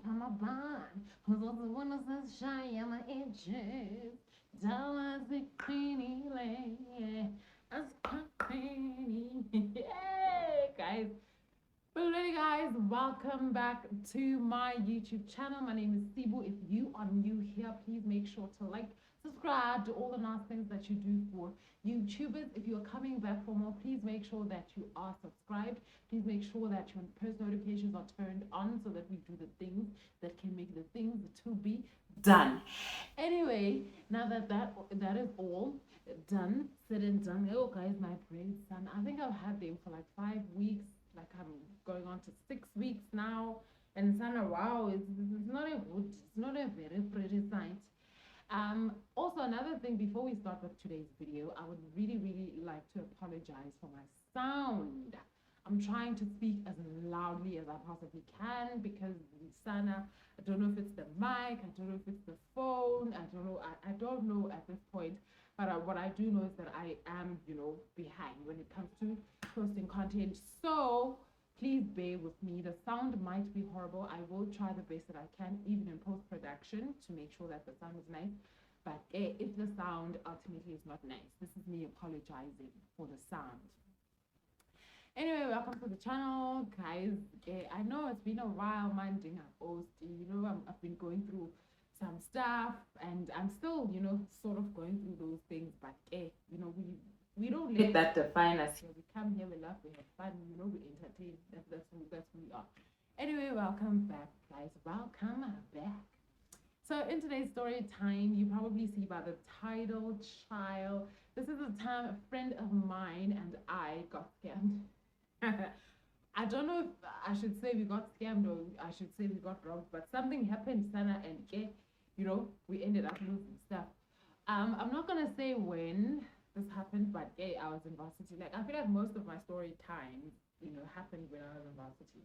I'm a blind. Who's also one of the shy and my edges. Dollars a cleany lay. As cleany. Yay, guys. Hello guys, welcome back to my YouTube channel. My name is Sibu. If you are new here, please make sure to like, subscribe, do all the nice things that you do for YouTubers. If you're coming back for more, please make sure that you are subscribed. Please make sure that your post notifications are turned on so that we do the things that can make the things to be done. Anyway, now that is all done, said and done. Oh guys, my braids son. I think I've had them for like 5 weeks. Like I'm going on to 6 weeks now. And Sana, wow, it's not a good, it's not a very pretty sight. Also, another thing before we start with today's video, I would really like to apologize for my sound. I'm trying to speak as loudly as I possibly can because Sana, I don't know if it's the mic, I don't know if it's the phone, I don't know at this point. But what I do know is that I am, behind when it comes to posting content. So please bear with me. The sound might be horrible. I will try the best that I can, even in post production, to make sure that the sound is nice. But if the sound ultimately is not nice, this is me apologizing for the sound. Anyway, welcome to the channel, guys. I know it's been a while, man, doing a post. I've been going through some stuff, and I'm still, sort of going through those things. But we don't let that define us here. We come here, we laugh, we have fun, we entertain. That's who we are. Anyway, welcome back, guys. Welcome back. So in today's story time, you probably see by the title, child. This is the time a friend of mine and I got scammed. I don't know if I should say we got scammed or I should say we got robbed, but something happened, Sana, and we ended up losing stuff. I'm not gonna say when this happened, but I was in varsity. Like I feel like most of my story times, happened when I was in varsity.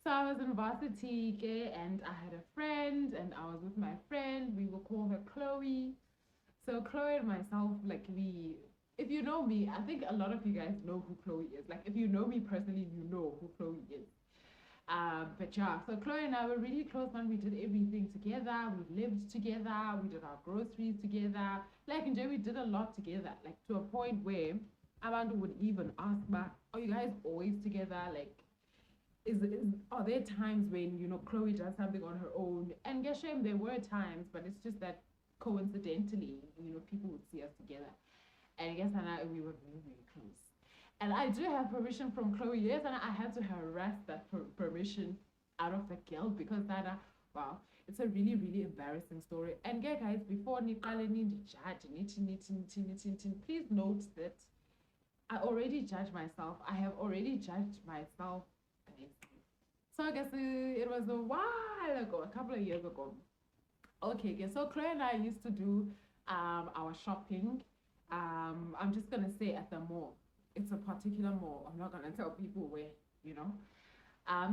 So I was in varsity, and I had a friend, and I was with my friend. We will call her Chloe. So Chloe and myself, like if you know me, I think a lot of you guys know who Chloe is. Like if you know me personally, you know who Chloe is. But yeah, so Chloe and I were really close, man. We did everything together. We lived together. We did our groceries together. Like, and we did a lot together. Like to a point where Abantu would even ask, "But are you guys always together? Like, are there times when Chloe does something on her own?" And guess shame, there were times, but it's just that coincidentally, people would see us together. And I guess we were very close. And I do have permission from Chloe, yes, and I had to harass that permission out of the girl because wow, it's a really embarrassing story. And yeah, guys, before please note that I already judged myself. I have already judged myself. So I guess it was a while ago, a couple of years ago. Okay, so Chloe and I used to do our shopping. I'm just gonna say at the mall. It's a particular mall. I'm not gonna tell people where, you know.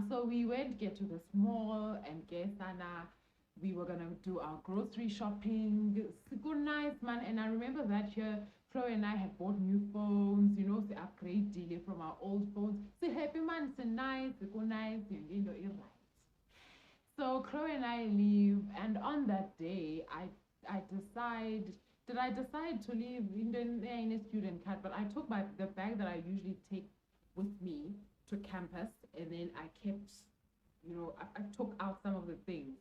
So we went get to this mall and get Sana. We were gonna do our grocery shopping. Super nice, man. And I remember that year, Chloe and I had bought new phones, to upgrade deal from our old phones. So happy man, so nice, super nice, you're right. So Chloe and I leave, and on that day, I decide. Did I decide to leave in a student card? But I took the bag that I usually take with me to campus, and then I kept, I took out some of the things.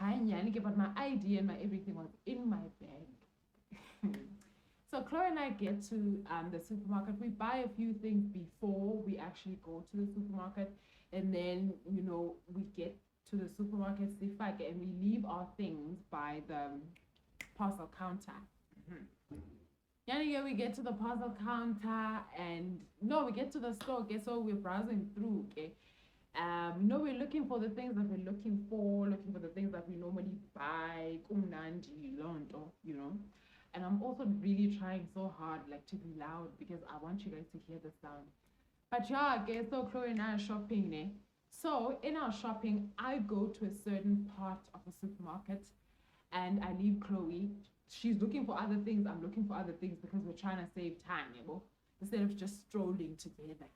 But my ID and my everything was in my bag. So Chloe and I get to the supermarket. We buy a few things before we actually go to the supermarket, and then we get to the supermarket, and we leave our things by the parcel counter. Yeah, we get to the parcel counter, and no, we get to the store. Okay, so we're browsing through. Okay, we're looking for the things that we're looking for the things that we normally buy. And I'm also really trying so hard, like, to be loud because I want you guys to hear the sound. But yeah, okay, so Chloe and I are shopping, ne? So in our shopping, I go to a certain part of the supermarket and I leave Chloe. She's looking for other things. I'm looking for other things because we're trying to save time, instead of just strolling together.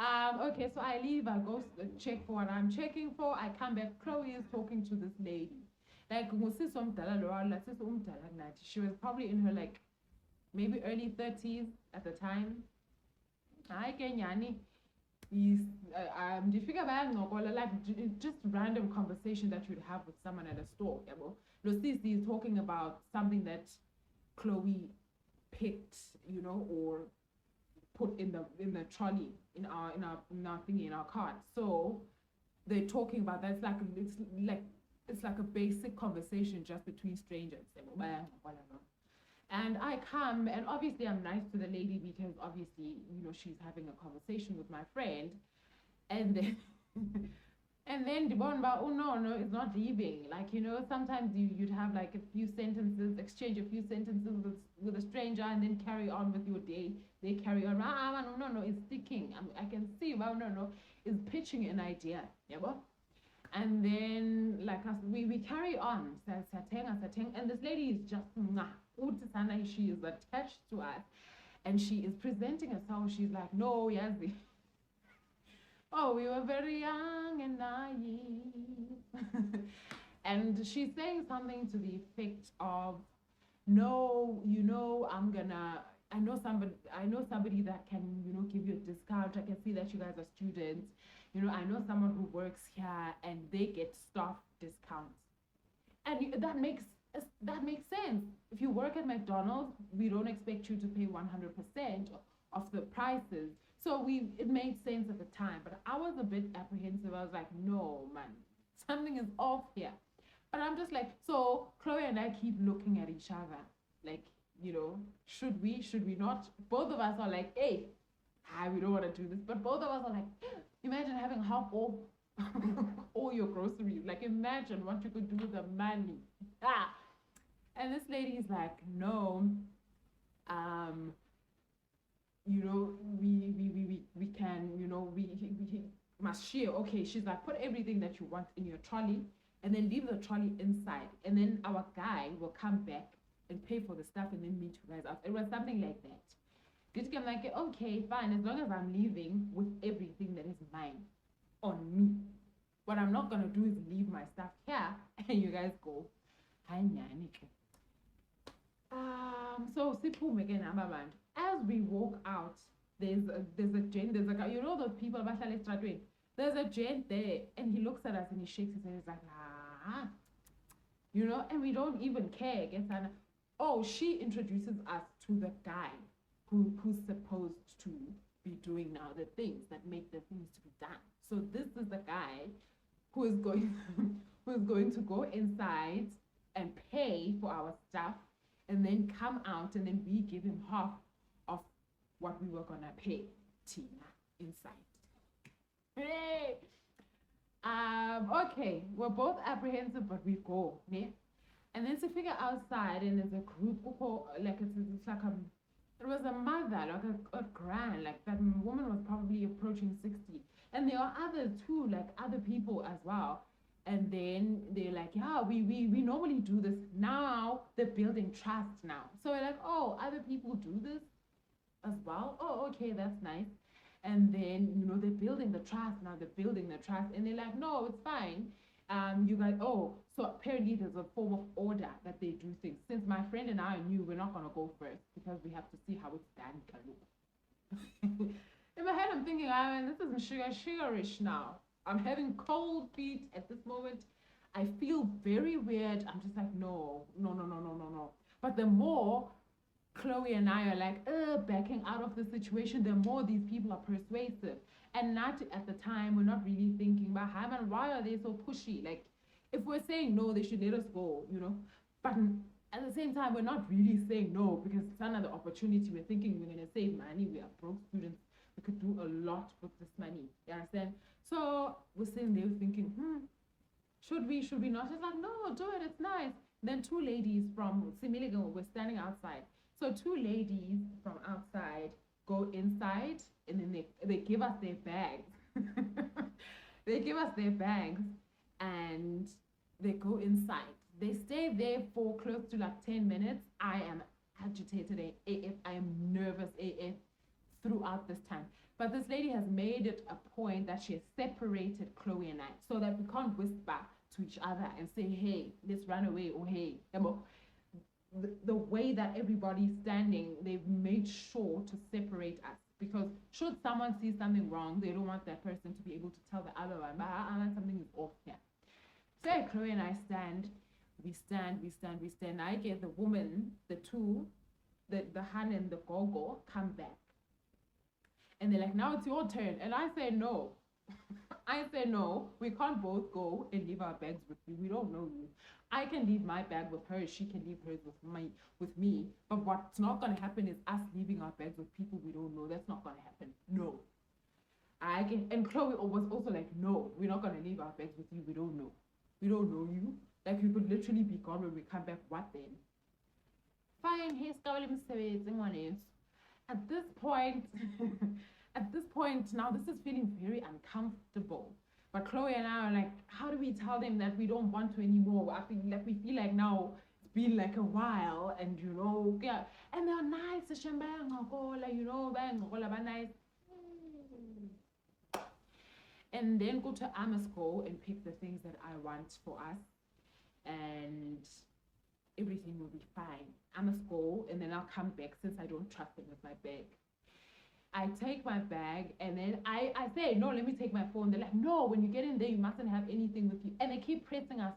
Okay, so I leave, I go check for what I'm checking for. I come back. Chloe is talking to this lady. Like, she was probably in her like maybe early 30s at the time. Hi, Kenyani. Is do you figure like just random conversation that you'd have with someone at a store, yabo? Losisi is talking about something that Chloe picked, or put in the trolley in our thingy in our cart. So they're talking about that. It's like a basic conversation just between strangers. And I come, and obviously I'm nice to the lady because obviously, she's having a conversation with my friend. And then and then the one about, oh no, it's not leaving. Like, sometimes you'd have like a few sentences, exchange a few sentences with a stranger and then carry on with your day. They carry on, no, it's sticking. I can see, no, is pitching an idea. Yeah, well? And then like us, we carry on, and this lady is just she is attached to us, and she is presenting herself. She's like, no, yes, oh, we were very young and naive. And she's saying something to the effect of, no, I know somebody that can, give you a discount. I can see that you guys are students. I know someone who works here and they get staff discounts. And that makes sense. If you work at McDonald's, we don't expect you to pay 100% of the prices. So it made sense at the time, but I was a bit apprehensive. I was like, no, man, something is off here. But I'm just like, so Chloe and I keep looking at each other, like, should we not? Both of us are like, hey, we don't want to do this. But both of us are like, imagine having half all your groceries. Like, imagine what you could do with the money. And this lady is like, no, we can, we must share. Okay, she's like, put everything that you want in your trolley and then leave the trolley inside. And then our guy will come back and pay for the stuff and then meet you guys out. It was something like that. Did I'm like, okay, fine, as long as I'm leaving with everything that is mine on me. What I'm not gonna do is leave my stuff here and you guys go. So siphume again, Amaband. As we walk out, there's a gent, there's a guy, those people there's a gent there, and he looks at us and he shakes his head. He's like, and we don't even care. Oh, she introduces us to the guy who's supposed to be doing now the things that make the things to be done. So this is the guy who is going to go inside and pay for our stuff and then come out, and then we give him half of what we were gonna pay Tina inside. Hey. Okay, we're both apprehensive, but we go, ne? And then to figure outside, and there's a group, like it's like it was a mother, like a grand, like that woman was probably approaching 60. And there are others too, like other people as well. And then they're like, yeah, we normally do this. Now they're building trust now. So we're like, oh, other people do this as well. Oh, okay, that's nice. And then, they're building the trust now. They're building the trust. And they're like, no, it's fine. You guys, so apparently there's a form of order that they do things. Since my friend and I knew we're not going to go first because we have to see how it's done. In my head, I'm thinking, this isn't sugarish now. I'm having cold feet at this moment. I feel very weird. I'm just like, no. But the more Chloe and I are like, backing out of the situation, the more these people are persuasive. And not at the time, we're not really thinking about, hi man, why are they so pushy? Like, if we're saying no, they should let us go, But at the same time, we're not really saying no because it's another opportunity. We're thinking we're going to save money. We are broke students. We could do a lot with this money. You understand? So we're sitting there thinking, should we not? It's like, no, do it. It's nice. Then two ladies from Similigan were standing outside. So two ladies from outside go inside and then they give us their bags. They give us their bags and they go inside. They stay there for close to like 10 minutes. I am agitated AF. I am nervous AF. throughout this time. But this lady has made it a point that she has separated Chloe and I so that we can't whisper to each other and say, hey, let's run away, or hey, the way that everybody's standing, they've made sure to separate us. Because should someone see something wrong, they don't want that person to be able to tell the other one, something is off here. So Chloe and I stand, we stand. I get the woman, the two, the Han and the Gogo come back. And they're like, now it's your turn. And I say, no. I say, no, we can't both go and leave our bags with you. We don't know you. I can leave my bag with her. She can leave hers with me. But what's not going to happen is us leaving our bags with people we don't know. That's not going to happen. No. And Chloe was also like, no, we're not going to leave our bags with you. We don't know. We don't know you. Like, you could literally be gone when we come back. What then? Fine, here's at this point, now this is feeling very uncomfortable. But Chloe and I are like, how do we tell them that we don't want to anymore? I feel like we feel like now it's been like a while, and you know, yeah, and they're nice, you know, they're nice. And then go to Amasco and pick the things that I want for us, and everything will be fine. I must go, and then I'll come back since I don't trust them with my bag. I take my bag, and then I say, no, let me take my phone. They're like, no, when you get in there, you mustn't have anything with you. And they keep pressing us.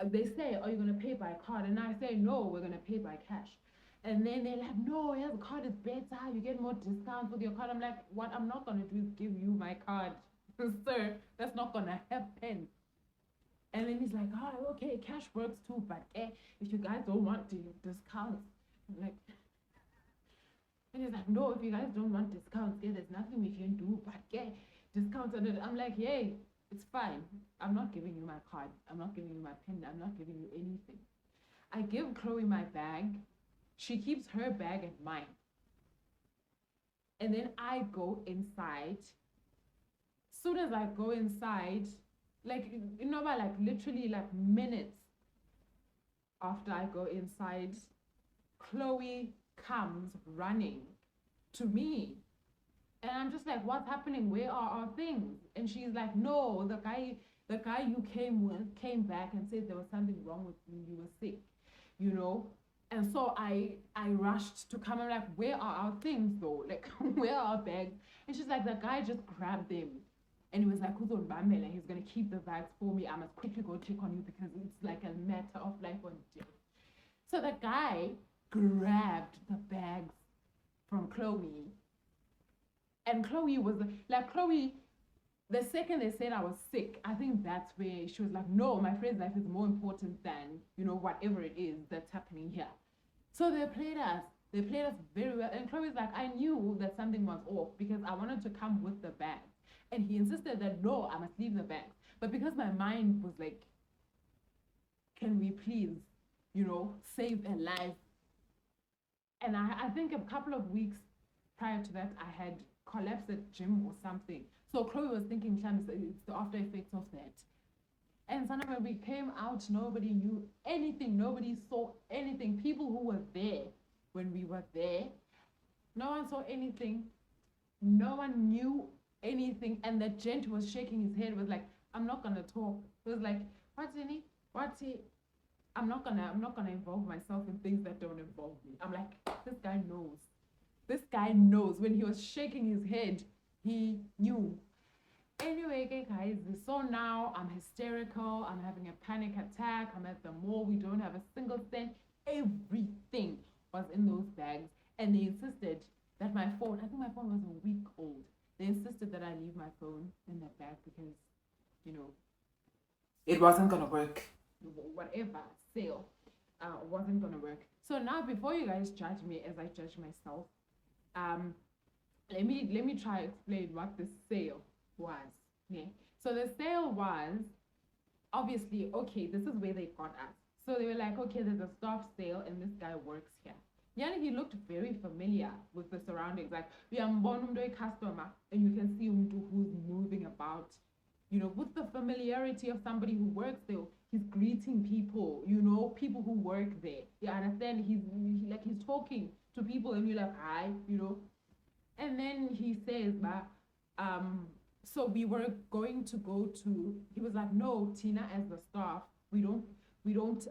They say, are you going to pay by card? And I say, no, we're going to pay by cash. And then they're like, no, yes, the card is better. You get more discounts with your card. I'm like, what I'm not going to do is give you my card. Sir, that's not going to happen. And then he's like, oh, okay, cash works too, but if you guys don't want to discounts, I'm like, and he's like, no, if you guys don't want discounts, there's nothing we can do, but discounts on it. I'm like, yay, it's fine. I'm not giving you my card. I'm not giving you my pen. I'm not giving you anything. I give Chloe my bag. She keeps her bag and mine. And then I go inside. Soon as I go inside, like, you know, like literally like minutes after I go inside, Chloe comes running to me. And I'm just like, what's happening? Where are our things? And she's like, no, the guy you came with came back and said there was something wrong with you. You were sick, you know? And so I rushed to come. I'm like, where are our things though? Like, where are our bags? And she's like, the guy just grabbed them. And he was like, who's on Bambela? He's going to keep the bags for me. I must quickly go check on you because it's like a matter of life or death. So the guy grabbed the bags from Chloe. And Chloe was like, Chloe, the second they said I was sick, I think that's where she was like, no, my friend's life is more important than, you know, whatever it is that's happening here. So they played us. They played us very well. And Chloe's like, I knew that something was off because I wanted to come with the bag. And he insisted that, no, I must leave the bags. But because my mind was like, can we please, you know, save a life? And I think a couple of weeks prior to that, I had collapsed at gym or something. So Chloe was thinking, it's the after effects of that. And suddenly when we came out, nobody knew anything. Nobody saw anything. People who were there when we were there, no one saw anything. No one knew anything. And the gent who was shaking his head was like, I'm not gonna talk. It was like, what's in it? What's it? I'm not gonna involve myself in things that don't involve me. I'm like, this guy knows. This guy knows. When he was shaking his head, he knew. Anyway, okay, guys, so now I'm hysterical. I'm having a panic attack. I'm at the mall. We don't have a single cent. Everything was in those bags. And they insisted that my phone, I think my phone was a week old. They insisted that I leave my phone in that bag because, you know, it wasn't going to work. Whatever, sale, wasn't going to work. So now, before you guys judge me as I judge myself, let me try to explain what the sale was. Yeah. So the sale was obviously, okay, this is where they got us. So they were like, okay, there's a staff sale and this guy works here. Yeah, he looked very familiar with the surroundings. Like, we are a customer, and you can see who's moving about, you know, with the familiarity of somebody who works there. He's greeting people, you know, people who work there. You understand? He's talking to people, and you're like, hi, you know. And then he says, but so we were going to go to. He was like, no, Tina, as the staff, we don't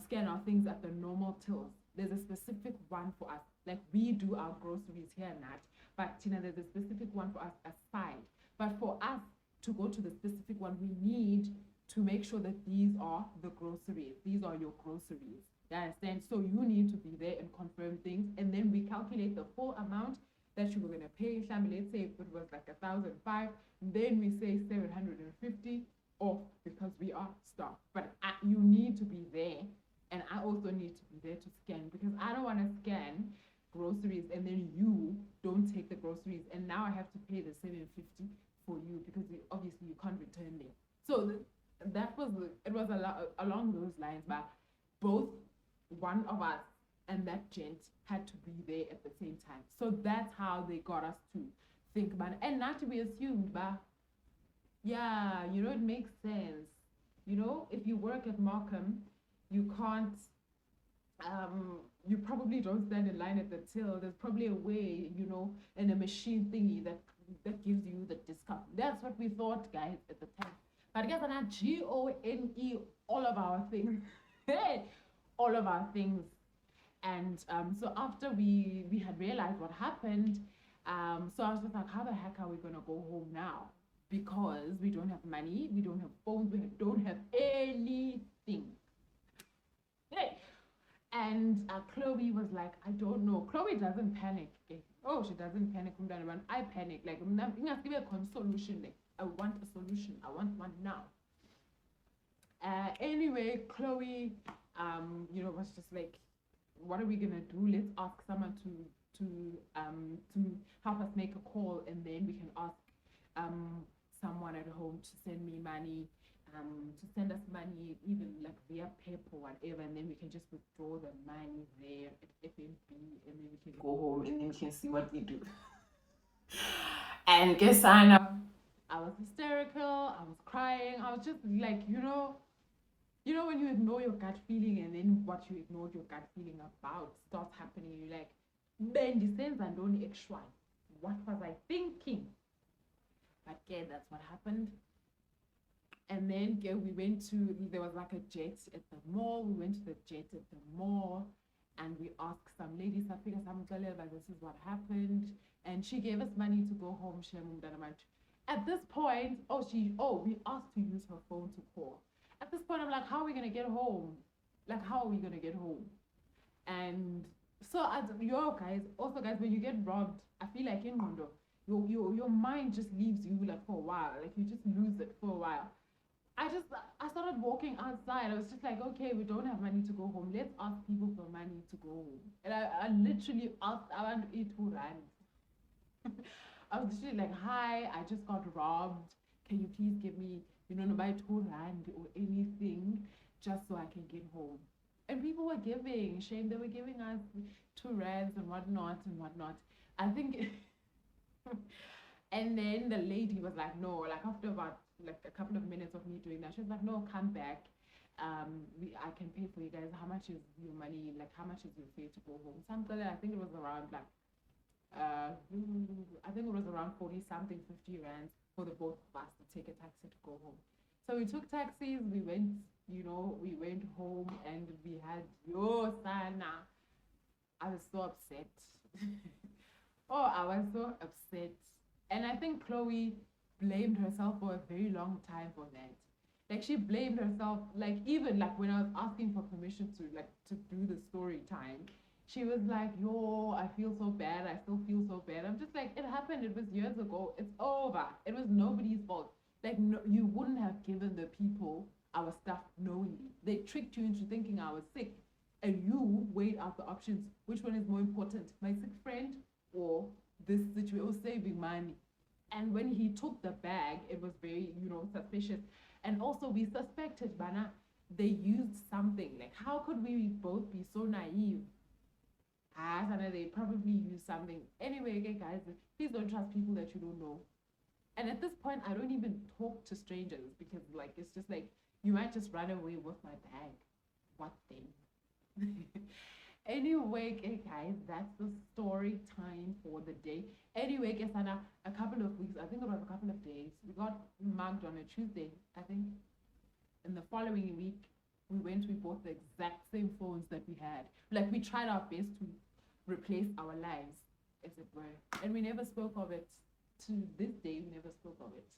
scan our things at the normal tills. There's a specific one for us. Like we do our groceries here and that, but Tina, there's a specific one for us aside. But for us to go to the specific one, we need to make sure that these are the groceries. These are your groceries. You understand? So you need to be there and confirm things, and then we calculate the full amount that you were gonna pay. Let's say if it was like 1,005, then we say 750 off because we are staff. But you need to be there, and I also need to be there to scan because I don't want to scan groceries and then you don't take the groceries, and now I have to pay the 750 for you because obviously you can't return them. So that was it was along those lines, but both one of us and that gent had to be there at the same time. So that's how they got us to think about it. And not to be assumed, but yeah, it makes sense. If you work at Markham, you can't, you probably don't stand in line at the till. There's probably a way, and a machine thingy that gives you the discount. That's what we thought, guys, at the time. But I guess on GONE, all of our things, all of our things. And so after we had realized what happened, so I was just like, how the heck are we gonna go home now? Because we don't have money, we don't have phones, we don't have anything. And Chloe was like, I don't know. Chloe doesn't panic. Oh, she doesn't panic from that one. I panic. Like, I'm not give a solution. Like, I want a solution. I want one now. Anyway, Chloe, was just like, what are we gonna do? Let's ask someone to help us make a call, and then we can ask someone at home to send me money, to send us money, even like via PayPal or whatever, and then we can just withdraw the money there at FNB, and then we can go home, and then we can see what we do. And guess I was hysterical. I was crying. I was just like, when you ignore your gut feeling, and then what you ignored your gut feeling about starts happening, you're like, Ben descends and don't actually. What was I thinking? But yeah, that's what happened. And then we went to, there was like a jet at the mall. We went to the jet at the mall, and we asked some lady, like, this is what happened. And she gave us money to go home. At this point, we asked to use her phone to call. At this point, I'm like, how are we gonna get home? Like, how are we gonna get home? And so, guys, when you get robbed, I feel like in Mondo, your mind just leaves you like for a while. Like, you just lose it for a while. I started walking outside. I was just like, okay, we don't have money to go home. Let's ask people for money to go home. And I literally asked, I want to eat 2 rand. I was literally like, hi, I just got robbed. Can you please give me, buy 2 rand or anything just so I can get home? And people were giving. Shame, they were giving us 2 rands and whatnot and whatnot. I think, and then the lady was like, no, like after about like a couple of minutes of me doing that, she was like, no, come back. I can pay for you guys. How much is your money? Like, how much is your fare to go home? I think it was around like, I think it was around 40 something, 50 rands for the both of us to take a taxi to go home. So we took taxis. We went, we went home, and we had Sana. I was so upset. I was so upset. And I think Chloe blamed herself for a very long time for that. Like, she blamed herself, like, even like when I was asking for permission to do the story time, she was like, I feel so bad. I still feel so bad. I'm just like, it happened. It was years ago. It's over. It was nobody's fault. Like, no, you wouldn't have given the people our stuff knowingly. They tricked you into thinking I was sick, and you weighed out the options. Which one is more important, my sick friend or this situation, or saving money? And when he took the bag, it was very, suspicious. And also, we suspected, Bana, they used something. Like, how could we both be so naive? They probably used something. Anyway, okay, guys, please don't trust people that you don't know. And at this point, I don't even talk to strangers because, like, it's just like, you might just run away with my bag. What then? Anyway, okay, guys, that's the story time for the day. Anyway, guys, Anna, a couple of weeks, I think it was a couple of days. We got mugged on a Tuesday, I think. In the following week, we bought the exact same phones that we had. Like, we tried our best to replace our lives, as it were. And we never spoke of it. To this day, we never spoke of it.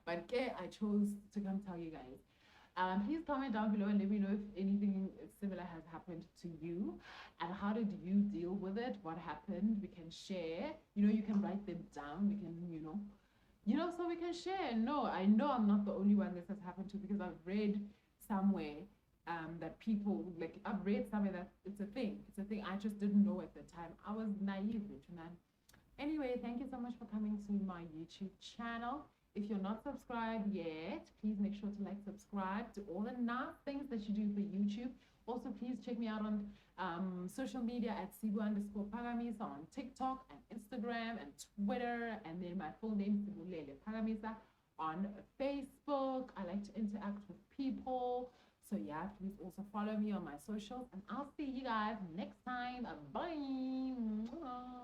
But okay, I chose to come tell you guys. Please comment down below and let me know if anything similar has happened to you and how did you deal with it, what happened. We can share, you can write them down. We can, so we can share. No, I know I'm not the only one this has happened to, because I've read somewhere that people, like, I've read somewhere that it's a thing. It's a thing. I just didn't know at the time. I was naive, man. Anyway, thank you so much for coming to my YouTube channel. If you're not subscribed yet, please make sure to like, subscribe to all the nice things that you do for YouTube. Also, please check me out on social media at Sibu_Pagamisa on TikTok and Instagram and Twitter. And then my full name, Sibulele Pagamisa, on Facebook. I like to interact with people. So yeah, please also follow me on my socials. And I'll see you guys next time. Bye.